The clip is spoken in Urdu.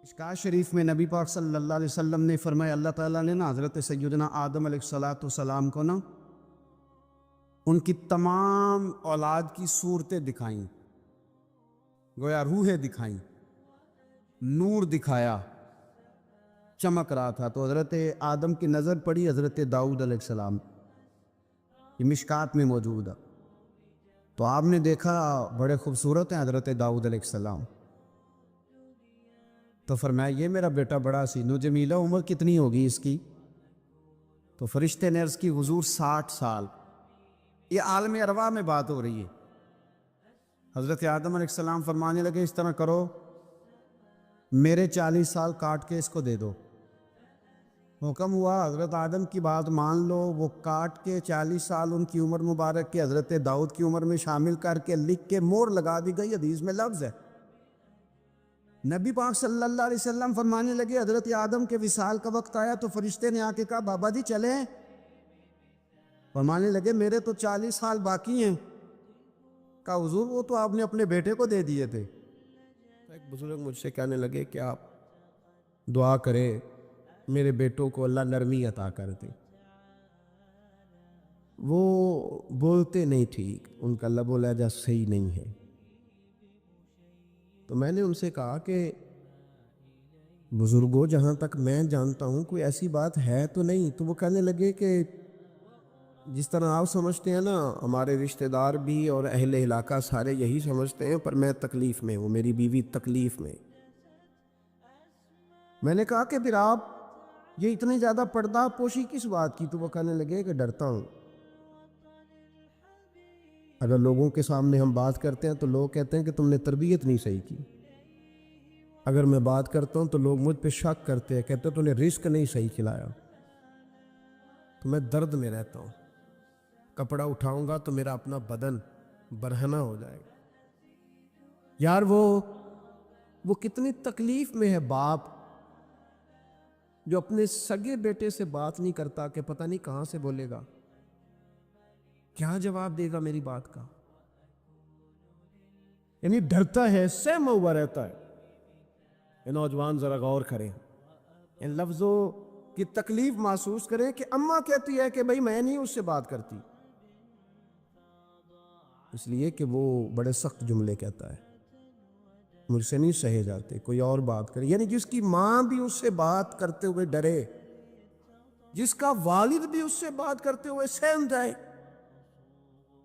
مشکوٰۃ شریف میں نبی پاک صلی اللہ علیہ وسلم نے فرمایا، اللہ تعالیٰ نے نا حضرت سیدنا آدم علیہ السلام کو نا ان کی تمام اولاد کی صورتیں دکھائیں، گویا روحیں دکھائیں، نور دکھایا، چمک رہا تھا۔ تو حضرت آدم کی نظر پڑی حضرت داؤد علیہ السلام، یہ مشکوٰۃ میں موجود ہے۔ تو آپ نے دیکھا بڑے خوبصورت ہیں حضرت داؤد علیہ السلام، تو فرمایا یہ میرا بیٹا بڑا حسین و جمیلہ، عمر کتنی ہوگی اس کی؟ تو فرشتے نے عرض کی حضور 60 سال۔ یہ عالم ارواح میں بات ہو رہی ہے۔ حضرت آدم علیہ السلام فرمانے لگے اس طرح کرو، میرے 40 سال کاٹ کے اس کو دے دو۔ حکم ہوا، حضرت آدم کی بات مان لو، وہ کاٹ کے 40 سال ان کی عمر مبارک کے حضرت داؤد کی عمر میں شامل کر کے لکھ کے مور لگا دی گئی۔ حدیث میں لفظ ہے، نبی پاک صلی اللہ علیہ وسلم فرمانے لگے حضرت آدم کے وصال کا وقت آیا تو فرشتے نے آ کے کہا بابا جی چلیں۔ فرمانے لگے میرے تو 40 سال باقی ہیں۔ کہا حضور وہ تو آپ نے اپنے بیٹے کو دے دیے تھے۔ ایک بزرگ مجھ سے کہنے لگے کہ آپ دعا کریں میرے بیٹوں کو اللہ نرمی عطا کر دے، وہ بولتے نہیں ٹھیک، ان کا لب و لہجہ صحیح نہیں ہے۔ تو میں نے ان سے کہا کہ بزرگوں جہاں تک میں جانتا ہوں کوئی ایسی بات ہے تو نہیں۔ تو وہ کہنے لگے کہ جس طرح آپ سمجھتے ہیں نا، ہمارے رشتہ دار بھی اور اہل علاقہ سارے یہی سمجھتے ہیں، پر میں تکلیف میں ہوں، میری بیوی تکلیف میں۔ میں نے کہا کہ پھر آپ یہ اتنی زیادہ پردہ پوشی کس بات کی؟ تو وہ کہنے لگے کہ ڈرتا ہوں، اگر لوگوں کے سامنے ہم بات کرتے ہیں تو لوگ کہتے ہیں کہ تم نے تربیت نہیں صحیح کی، اگر میں بات کرتا ہوں تو لوگ مجھ پہ شک کرتے ہیں، کہتے ہیں تو نے رزق نہیں صحیح کھلایا۔ تو میں درد میں رہتا ہوں، کپڑا اٹھاؤں گا تو میرا اپنا بدن برہنہ ہو جائے گا۔ یار وہ کتنی تکلیف میں ہے باپ جو اپنے سگے بیٹے سے بات نہیں کرتا کہ پتہ نہیں کہاں سے بولے گا، کیا جواب دے گا میری بات کا، یعنی ڈرتا ہے، سہما ہوا رہتا ہے۔ یہ نوجوان ذرا غور کریں، ان لفظوں کی تکلیف محسوس کریں کہ اماں کہتی ہے کہ بھئی میں نہیں اس سے بات کرتی، اس لیے کہ وہ بڑے سخت جملے کہتا ہے، مجھ سے نہیں سہے جاتے، کوئی اور بات کرے۔ یعنی جس کی ماں بھی اس سے بات کرتے ہوئے ڈرے، جس کا والد بھی اس سے بات کرتے ہوئے سہم جائے،